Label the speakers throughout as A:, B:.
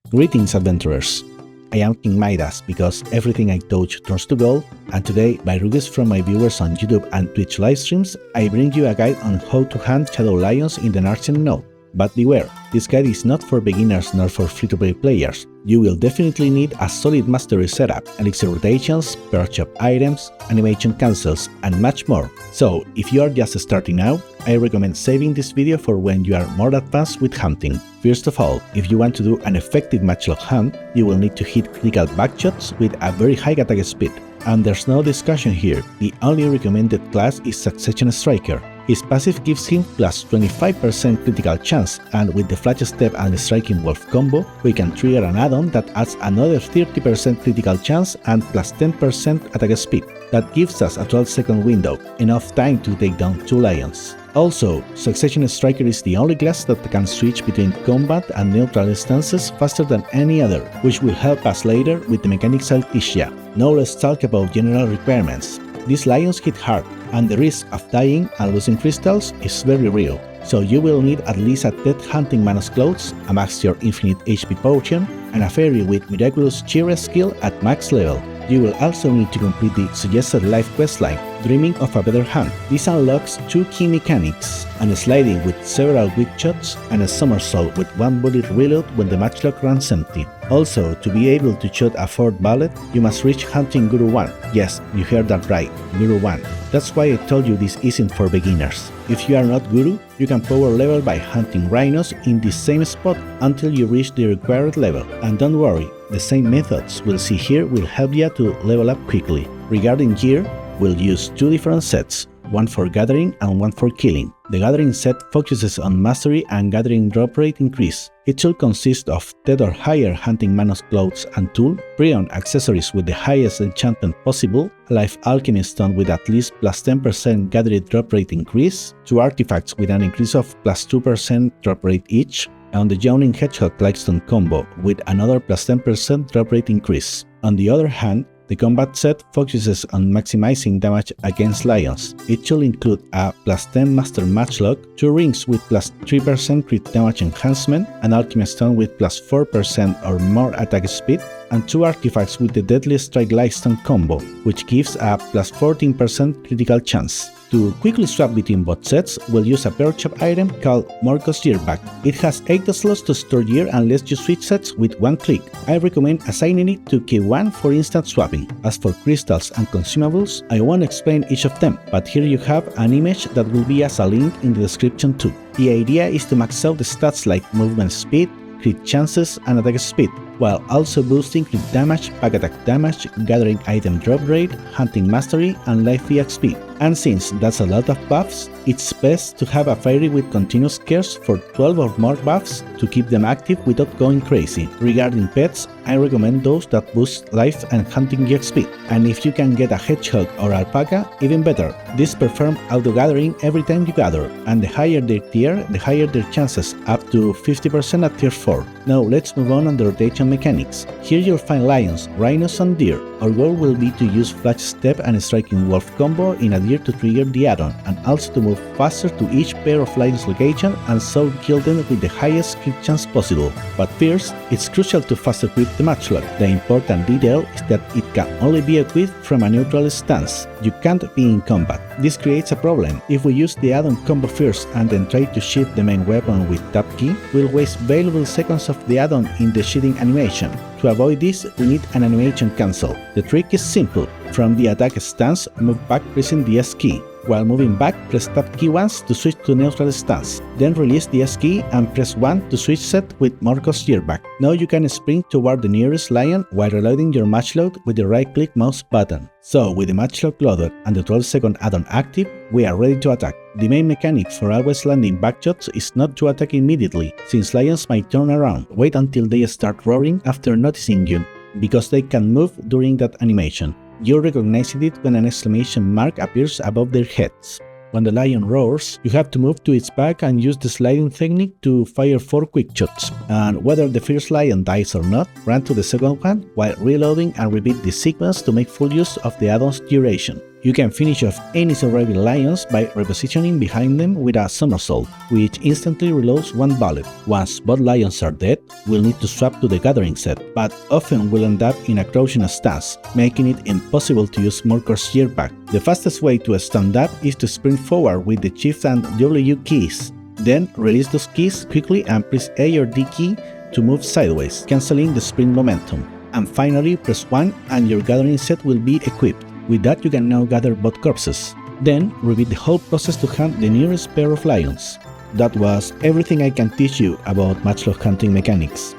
A: Greetings, adventurers! I am King Midas because everything I touch turns to gold, and today, by request from my viewers on YouTube and Twitch livestreams, I bring you a guide on how to hunt shadow lions in the Narcian node. But beware, this guide is not for beginners nor for free-to-play players. You will definitely need a solid mastery setup, elixir rotations, perch up items, animation cancels, and much more. So, if you are just starting now, I recommend saving this video for when you are more advanced with hunting. First of all, if you want to do an effective matchlock hunt, you will need to hit critical backshots with a very high attack speed. And there's no discussion here, the only recommended class is Succession Striker. His passive gives him plus 25% critical chance, and with the Flash Step and Striking Wolf combo, we can trigger an add-on that adds another 30% critical chance and plus 10% attack speed. That gives us a 12-second window, enough time to take down 2 lions. Also, Succession Striker is the only class that can switch between combat and neutral stances faster than any other, which will help us later with the mechanics Altissia. Now let's talk about general requirements. These lions hit hard, and the risk of dying and losing crystals is very real, so you will need at least a Death Hunting Manus Clothes, a Max Your Infinite HP potion, and a fairy with Miraculous Cheer skill at max level. You will also need to complete the suggested life questline, Dreaming of a Better Hunt. This unlocks 2 key mechanics, an sliding with several weak shots and a somersault with 1 bullet reload when the matchlock runs empty. Also, to be able to shoot a 4th bullet, you must reach Hunting Guru 1. Yes, you heard that right, Guru 1. That's why I told you this isn't for beginners. If you are not Guru, you can power level by hunting rhinos in the same spot until you reach the required level. And don't worry, the same methods we'll see here will help you to level up quickly. Regarding gear, we'll use 2 different sets, one for gathering and one for killing. The gathering set focuses on mastery and gathering drop rate increase. It should consist of 10 or higher hunting manus clothes and tool, pre-owned accessories with the highest enchantment possible, a life alchemy stone with at least plus 10% gathering drop rate increase, 2 artifacts with an increase of plus 2% drop rate each, and the Yawning Hedgehog Lightstone combo with another plus 10% drop rate increase. On the other hand, the combat set focuses on maximizing damage against lions. It should include a plus 10 master matchlock, 2 rings with plus 3% crit damage enhancement, an alchemy stone with plus 4% or more attack speed, and 2 artifacts with the Deadly Strike Lightstone combo, which gives a plus 14% critical chance. To quickly swap between both sets, we'll use a perch up item called Morcos Gearback. It has 8 slots to store gear and lets you switch sets with 1 click. I recommend assigning it to K1 for instant swapping. As for crystals and consumables, I won't explain each of them, but here you have an image that will be as a link in the description too. The idea is to max out the stats like movement speed, crit chances and attack speed, while also boosting crit damage, pack attack damage, gathering item drop rate, hunting mastery, and life EXP. And since that's a lot of buffs, it's best to have a fairy with continuous cares for 12 or more buffs to keep them active without going crazy. Regarding pets, I recommend those that boost life and hunting EXP. And if you can get a hedgehog or alpaca, even better. These perform auto-gathering every time you gather, and the higher their tier, the higher their chances, up to 50% at tier 4. Now let's move on the rotation mechanics. Here you'll find lions, rhinos and deer. Our goal will be to use Flash Step and Striking Wolf combo in a deer to trigger the add-on, and also to move faster to each pair of lions location and so kill them with the highest crit chance possible. But first, it's crucial to fast equip the matchlock. The important detail is that it can only be equipped from a neutral stance. You can't be in combat. This creates a problem. If we use the add-on combo first and then try to shift the main weapon with tab key, we'll waste valuable seconds of the add-on in the shooting animation. To avoid this, we need an animation cancel. The trick is simple. From the attack stance, move back pressing the S key. While moving back, press tab key once to switch to neutral stance. Then release the S key and press 1 to switch set with Morcos Gearback. Now you can sprint toward the nearest lion while reloading your matchlock with the right-click mouse button. So, with the matchlock loaded and the 12-second add-on active, we are ready to attack. The main mechanic for always landing backshots is not to attack immediately, since lions might turn around. Wait until they start roaring after noticing you, because they can move during that animation. You'll recognize it when an exclamation mark appears above their heads. When the lion roars, you have to move to its back and use the sliding technique to fire 4 quick shots. And whether the first lion dies or not, run to the second one while reloading and repeat the sequence to make full use of the add-on's duration. You can finish off any surviving lions by repositioning behind them with a somersault, which instantly reloads one bullet. Once both lions are dead, we'll need to swap to the gathering set, but often we'll end up in a crouching stance, making it impossible to use Morkor's jetpack. The fastest way to stand up is to sprint forward with the Shift and W keys. Then release those keys quickly and press A or D key to move sideways, cancelling the sprint momentum. And finally, press 1 and your gathering set will be equipped. With that, you can now gather both corpses. Then, repeat the whole process to hunt the nearest pair of lions. That was everything I can teach you about matchlock hunting mechanics.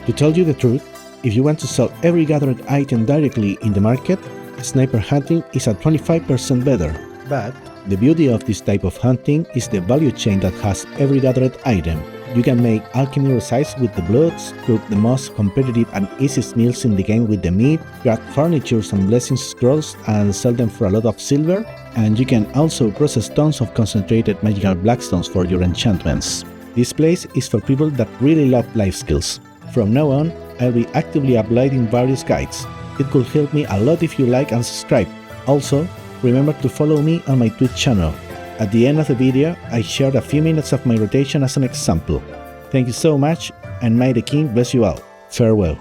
A: To tell you the truth, if you want to sell every gathered item directly in the market, sniper hunting is at 25% better. But the beauty of this type of hunting is the value chain that has every gathered item. You can make alchemy recipes with the bloods, cook the most competitive and easiest meals in the game with the meat, craft furniture and blessing scrolls and sell them for a lot of silver, and you can also process tons of concentrated magical blackstones for your enchantments. This place is for people that really love life skills. From now on, I'll be actively uploading various guides. It could help me a lot if you like and subscribe. Also, remember to follow me on my Twitch channel. At the end of the video, I shared a few minutes of my rotation as an example. Thank you so much, and may the king bless you all. Farewell.